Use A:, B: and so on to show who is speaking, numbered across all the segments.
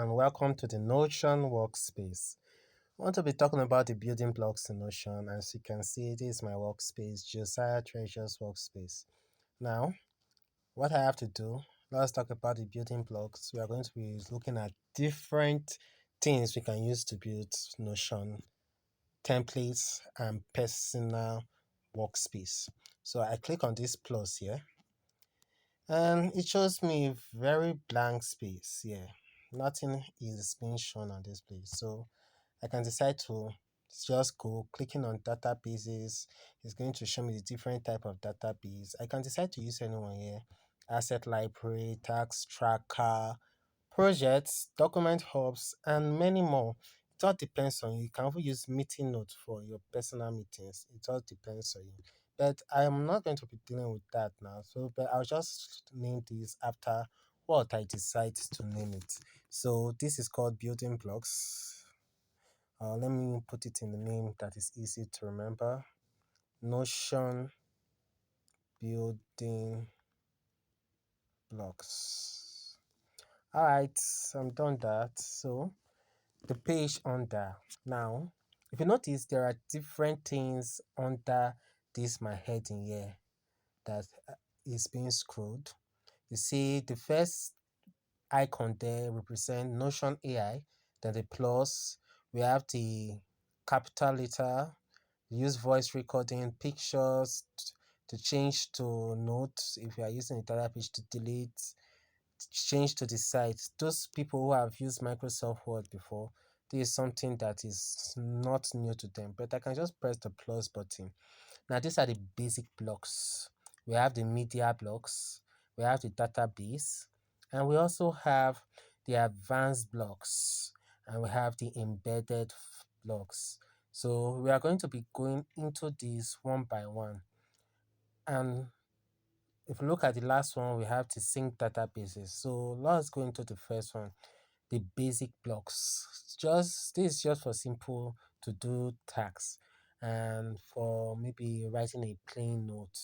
A: and welcome to the Notion workspace. I want to be talking about the building blocks in Notion. As you can see, this is my workspace, Josiah Treasures workspace. Now, what I have to do, let's talk about the building blocks. We are going to be looking at different things we can use to build Notion, templates, and personal workspace. So I click on this plus here and it shows me a very blank space here. Nothing is being shown on this place. So I can decide to just go clicking on databases. It's going to show me the different type of database. I can decide to use anyone here. Asset library, tax tracker, projects, document hubs, and many more. It all depends on you. You can even use meeting notes for your personal meetings. It all depends on you. But I am not going to be dealing with that now. So, but I'll just name this after what I decide to name it. So this is called building blocks. Let me put it in the name that is easy to remember. Notion building blocks. All right, I'm done that. So the page under. Now, if you notice, there are different things under this my heading here that is being scrolled. You see, the first icon there represent Notion AI. Then the plus, we have the capital letter, use voice recording, pictures to change to notes if you are using a data page to delete, change to the site. Those people who have used Microsoft Word before, this is something that is not new to them, but I can just press the plus button. Now, these are the basic blocks. We have the media blocks, we have the database, and we also have the advanced blocks, and we have the embedded blocks. So we are going to be going into these one by one. And if you look at the last one, we have the sync databases. So let's go into the first one, the basic blocks. Just this is just for simple to do tasks and for maybe writing a plain note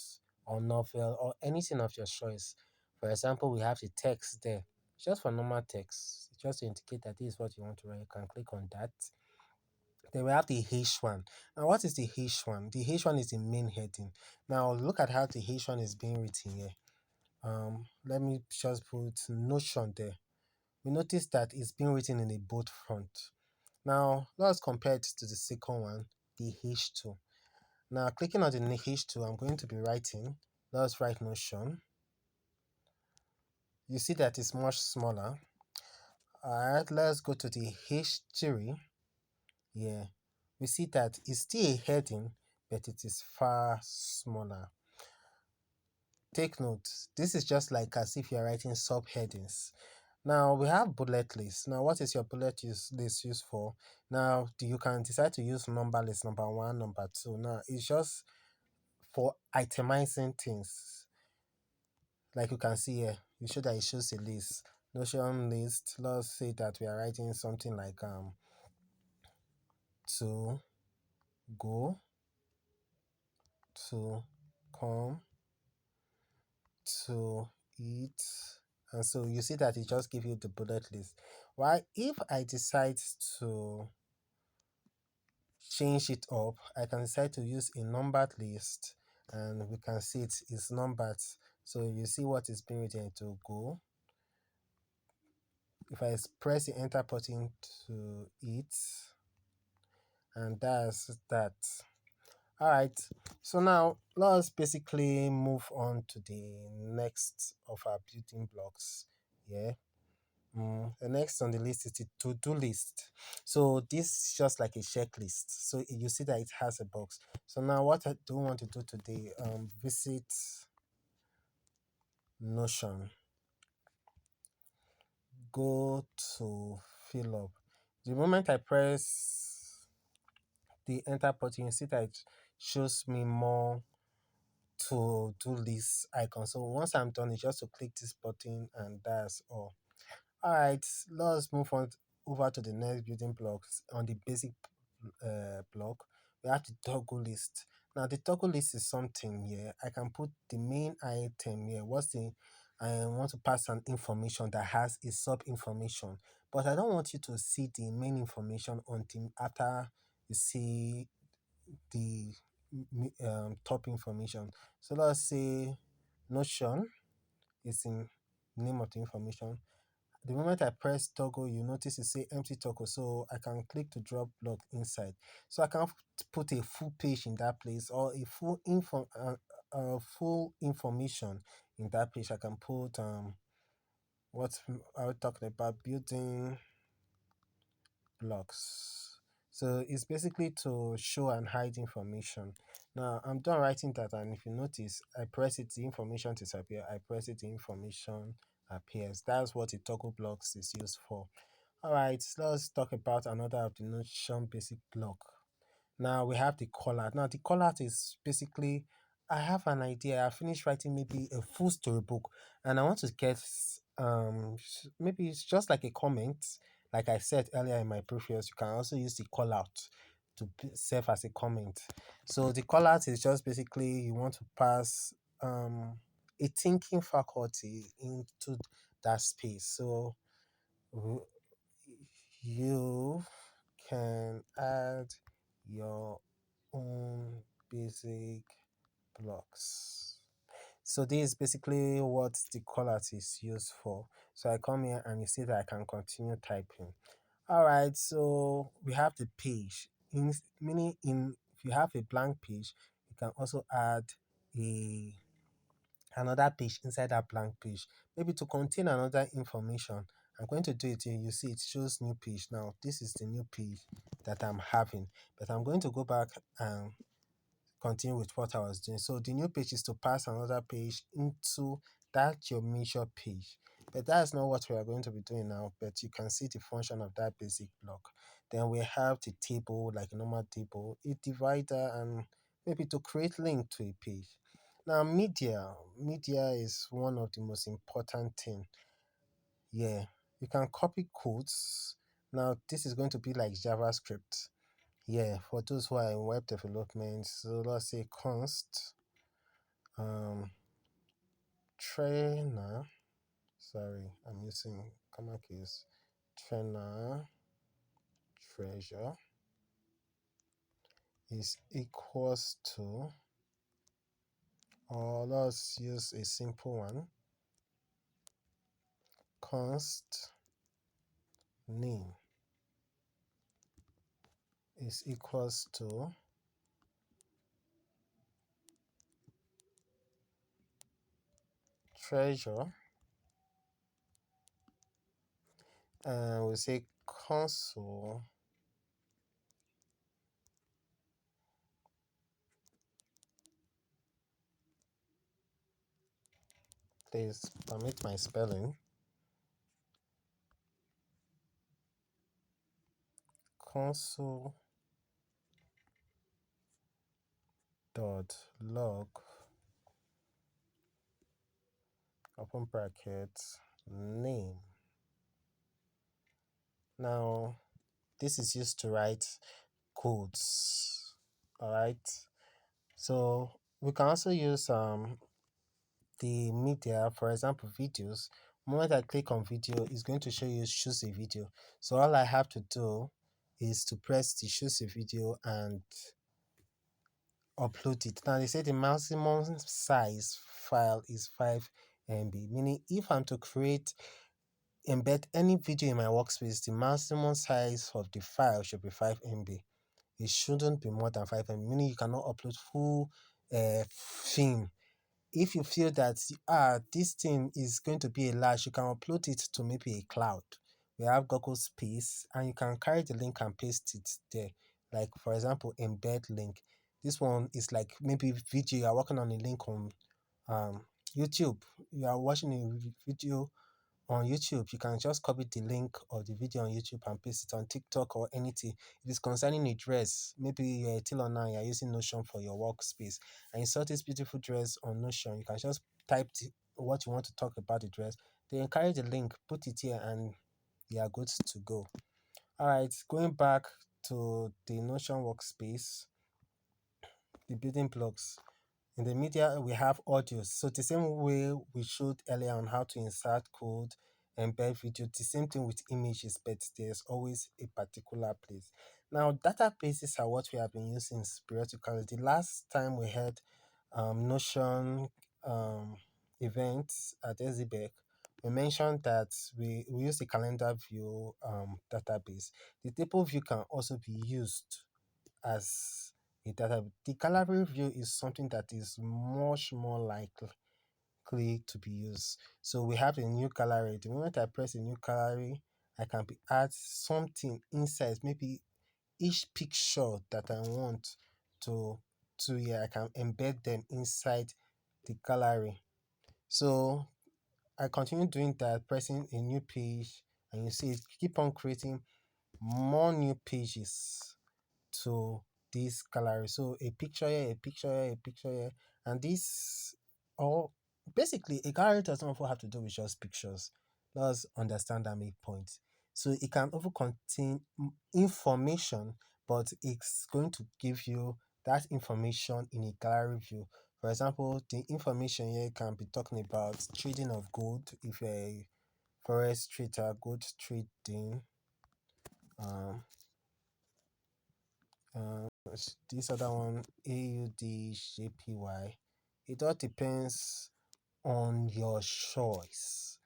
A: or novel or anything of your choice. For example, we have the text there. Just for normal text, just to indicate that this is what you want to write, you can click on that. Then we have the H1. Now, what is the H1? The H1 is the main heading. Now, look at how the H1 is being written here. Let me just put Notion there. We notice that it's being written in a bold font. Now, let's compare it to the second one, the H2. Now, clicking on the H2, I'm going to be writing. Let's write Notion. You see that it's much smaller. Alright, let's go to the H3. Yeah, we see that it's still a heading, but it is far smaller. Take note, this is just like as if you're writing subheadings. Now we have bullet lists. Now, what is your list used for? Now, you can decide to use number list, number one, number two. Now, it's just for itemizing things. Like you can see here, you show that it shows a list. Notion list. Let's say that we are writing something like to go, to come, to eat. And so you see that it just gives you the bullet list. Why, if I decide to change it up, I can decide to use a numbered list and we can see it is numbered. So you see what is being written to go. If I press the enter button to it, and that's that. All right, so now let's basically move on to the next of our building blocks. Yeah. The next on the list is the to-do list. So this is just like a checklist. So you see that it has a box. So now what I do want to do today, visit Notion, go to fill up. The moment I press the enter button, you see that it shows me more to do list icon. So once I'm done, it's just to click this button and that's all. All right, let's move on over to the next building blocks. On the basic block, we have the toggle list. Now, the toggle list is something here. I can put the main item here. What's the I want to pass an information that has a sub information, but I don't want you to see the main information until after you see the top information. So let's say Notion is in name of the information. The moment I press toggle, you notice it say empty toggle. So I can click to drop block inside. So I can put a full page in that place or a full information in that page. I can put what I was talking about, building blocks. So it's basically to show and hide information. Now I'm done writing that, and if you notice, I press it, the information disappear. I press it, the information appears. That's what a toggle blocks is used for. All right, so let's talk about another of the Notion basic block. Now we have the call out. Now the call out is basically I have an idea. I finished writing maybe a full storybook, and I want to get maybe it's just like a comment. Like I said earlier in my previous, you can also use the call out to serve as a comment. So the call out is just basically you want to pass a thinking faculty into that space. So w- you can add your own basic blocks. So this is basically what the color is used for. So I come here and you see that I can continue typing. All right, so we have the page. Meaning in if you have a blank page, you can also add a another page inside that blank page, maybe to contain another information. I'm going to do it here. You see it shows new page. Now this is the new page that I'm having, but I'm going to go back and continue with what I was doing. So the new page is to pass another page into that your measure page. But that's not what we are going to be doing now, but you can see the function of that basic block. Then we have the table, like a normal table, a divider, and maybe to create link to a page. Now media is one of the most important thing. Yeah, you can copy codes. Now this is going to be like JavaScript. Yeah, for those who are in web development, so let's say const um trainer. Sorry, I'm using comma keys. Trainer treasure is equals to, or let's use a simple one. Const name is equals to treasure, and we say console. Please permit my spelling. Console dot log open bracket name. Now this is used to write codes. All right. So we can also use the media, for example, videos. The moment I click on video, it's going to show you choose a video. So all I have to do is to press the choose a video and upload it. Now they say the maximum size file is 5 MB, meaning if I'm to create embed any video in my workspace, the maximum size of the file should be 5 MB. It shouldn't be more than 5 MB, meaning you cannot upload full film. If you feel that this thing is going to be a large, you can upload it to maybe a cloud. We have Google Space, and you can carry the link and paste it there. Like for example, embed link. This one is like maybe video. You are working on a link on um, YouTube. You are watching a video on YouTube, you can just copy the link of the video on YouTube and paste it on TikTok or anything. It is concerning a dress. Maybe you're a tailor now, you're using Notion for your workspace, and you saw this beautiful dress on Notion. You can just type what you want to talk about the dress. Then carry the link, put it here, and you are good to go. All right, going back to the Notion workspace, the building blocks. In the media, we have audio. So the same way we showed earlier on how to insert code, embed video, the same thing with images, but there's always a particular place. Now, databases are what we have been using periodically. The last time we had Notion um, events at Ezibek, we mentioned that we use the calendar view database. The table view can also be used as a database. The gallery view is something that is much more likely to be used. So we have a new gallery. The moment I press a new gallery, I can add something inside, maybe each picture that I want to yeah, I can embed them inside the gallery. So I continue doing that, pressing a new page, and you see it keep on creating more new pages to this gallery. So a picture here, a picture here, a picture here, and this all basically a gallery doesn't often have to do with just pictures. Let's understand and make points. So it can also contain information, but it's going to give you that information in a gallery view. For example, the information here can be talking about trading of gold. If you're a forex trader, gold trading, um, this other one, AUDJPY. It all depends on your choice.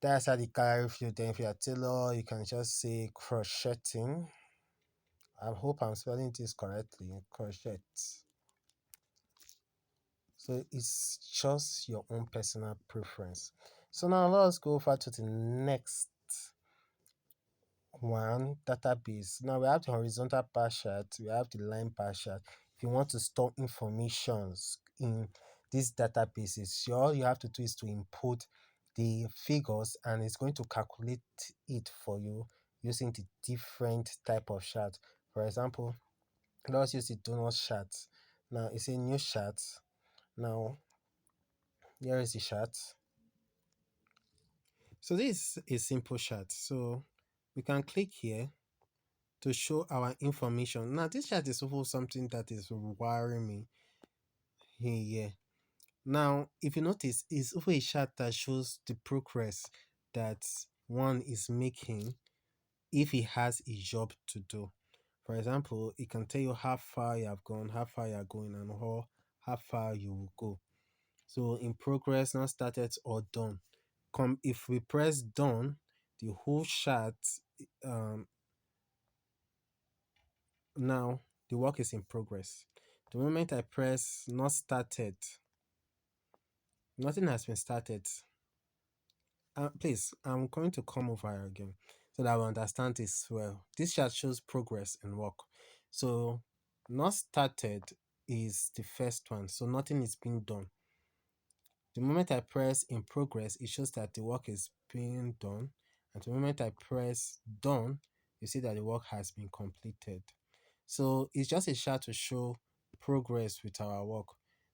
A: That's how the car review. Then if you're a tailor, you can just say crocheting. I hope I'm spelling this correctly. Crochet. So it's just your own personal preference. So now let's go over to the next one, database. Now we have the horizontal bar chart, we have the line bar chart. If you want to store informations in these databases, all you have to do is to input the figures and it's going to calculate it for you using the different type of chart. For example, let's use the donut chart. Now it's a new chart. Now here is the chart. So this is a simple chart. So we can click here to show our information. Now, this chart is also something that is worrying me here. Now, if you notice, it's also a chart that shows the progress that one is making if he has a job to do. For example, it can tell you how far you have gone, how far you are going, and how far you will go. So, in progress, not started or done. If we press done, the whole chart um, now the work is in progress. The moment I press not started, nothing has been started. Please, I'm going to come over here again so that I will understand this well. This chart shows progress in work. So not started is the first one. So nothing is being done. The moment I press in progress, it shows that the work is being done. And the moment I press done, you see that the work has been completed. So it's just a chart to show progress with our work.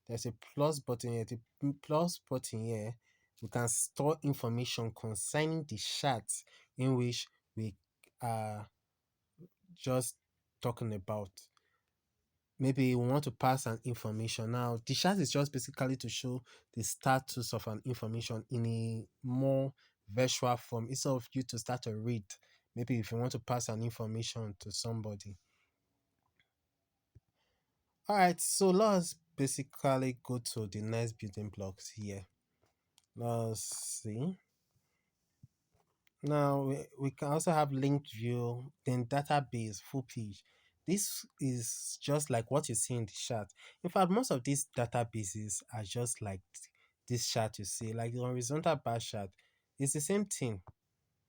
A: There's a plus button here. The plus button here, we can store information concerning the chart in which we are just talking about. Maybe we want to pass an information. Now, the chart is just basically to show the status of an information in a more visual form instead of you to start to read. Maybe if you want to pass an information to somebody. All right, so let's basically go to the next building blocks here. Let's see. Now we can also have linked view, then database, full page. This is just like what you see in the chart. In fact, most of these databases are just like this chart you see, like the horizontal bar chart. It's the same thing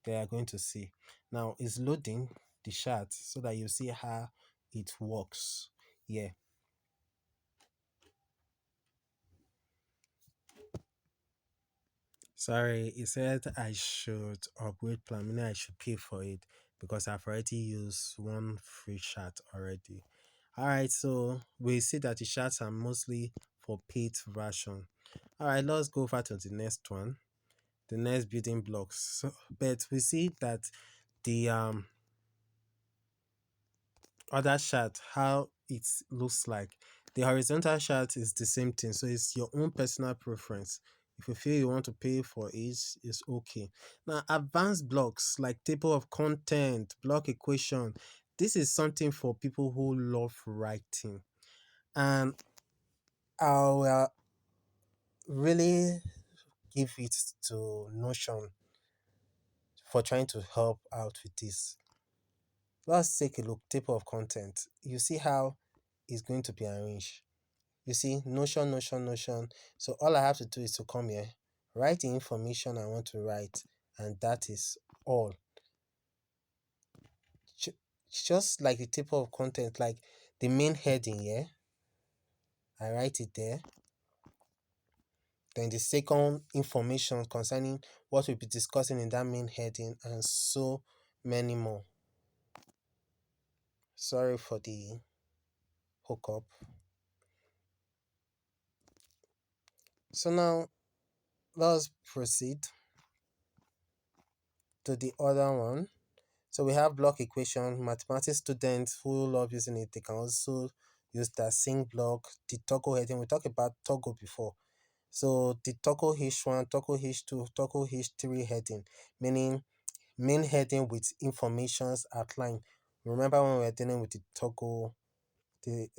A: they are going to see. Now it's loading the chart so that you see how it works. Yeah. Sorry, it said I should upgrade plan, meaning I should pay for it because I've already used one free chat already. Alright, so we see that the chats are mostly for paid version. Alright, let's go over to the next one, the next building blocks. So, but we see that the other chart, how it looks like. The horizontal chart is the same thing, so it's your own personal preference. If you feel you want to pay for each, it's okay. Now, advanced blocks like table of content, block equation, this is something for people who love writing. And I will really give it to Notion for trying to help out with this. Let's take a look. Table of content. You see how it's going to be arranged. You see, Notion, Notion, Notion. So all I have to do is to come here, write the information I want to write, and that is all. Ju- Just like the table of content, like the main heading here, I write it there. Then the second information concerning what we'll be discussing in that main heading, and so many more. Sorry for the hookup. So now let's proceed to the other one. So we have block equation. Mathematics students who love using it, they can also use the sync block, the toggle heading. We talked about toggle before. So the toggle h1, toggle h2, toggle h3 heading, meaning main heading with informations outlined. Remember when we were dealing with the toggle, the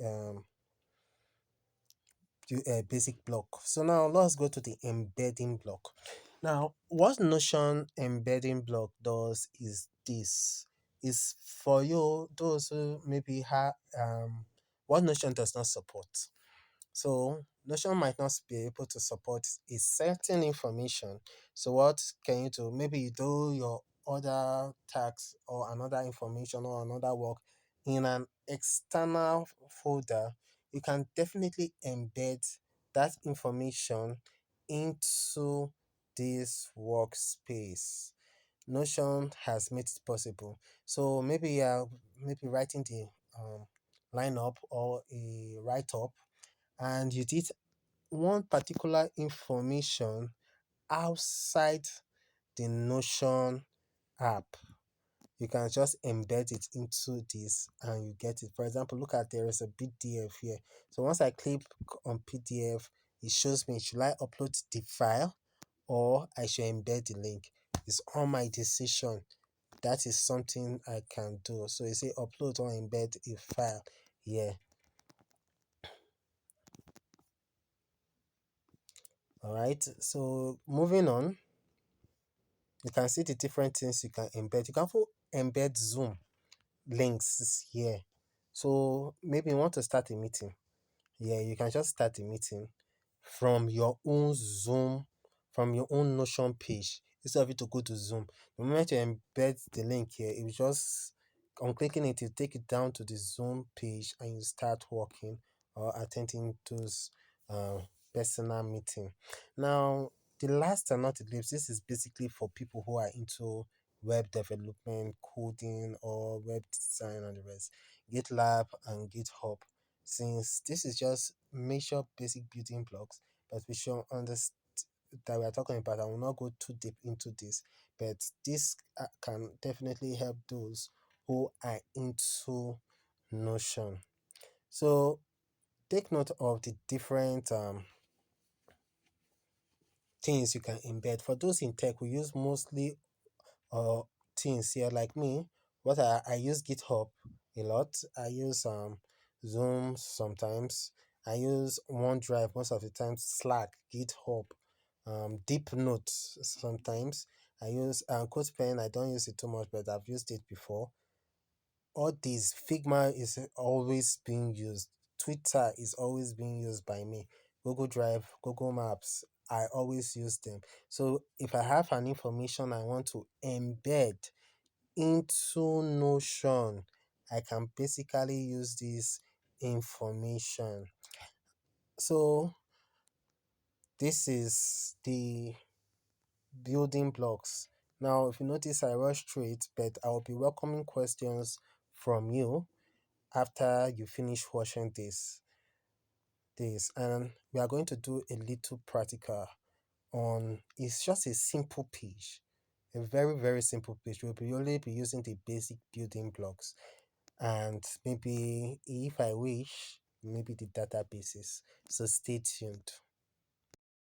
A: basic block. So now let's go to the embedding block. Now, what Notion embedding block does is this: is for you those who maybe have what Notion does not support. So Notion might not be able to support a certain information. So what can you do? Maybe you do your other tax or another information or another work in an external folder. You can definitely embed that information into this workspace. Notion has made it possible. So maybe you're maybe writing the lineup or a write up, and you did one particular information outside the Notion app. You can just embed it into this and you get it. For example, look at there is a PDF here. So once I click on PDF, it shows me should I upload the file or I should embed the link. It's on my decision. That is something I can do. So you say upload or embed a file. Yeah. All right. So moving on, you can see the different things you can embed. You can also embed Zoom links here. So maybe you want to start a meeting. Yeah, you can just start a meeting from your own Zoom, from your own Notion page, instead of you to go to Zoom. The moment you embed the link here, it will just on clicking it, you take it down to the Zoom page and you start working or attending those uh, personal meeting. Now, the last and not the least, this is basically for people who are into web development, coding, or web design and the rest. GitLab and GitHub, since this is just major basic building blocks, but we should understand that we are talking about. I will not go too deep into this, but this can definitely help those who are into Notion. So take note of the different things you can embed. For those in tech, we use mostly uh things here like me. What I use GitHub a lot. I use Zoom sometimes. I use OneDrive most of the time, Slack, GitHub, Deep Notes sometimes. I use CodePen. I don't use it too much, but I've used it before. All these Figma is always being used. Twitter is always being used by me. Google Drive, Google Maps, I always use them. So if I have an information I want to embed into Notion, I can basically use this information. So this is the building blocks. Now, if you notice, I rushed through it, but I will be welcoming questions from you after you finish watching this, and we are going to do a little practical on. It's just a simple page, a very simple page. We'll be only be using the basic building blocks, and maybe if I wish, maybe the databases. So stay tuned.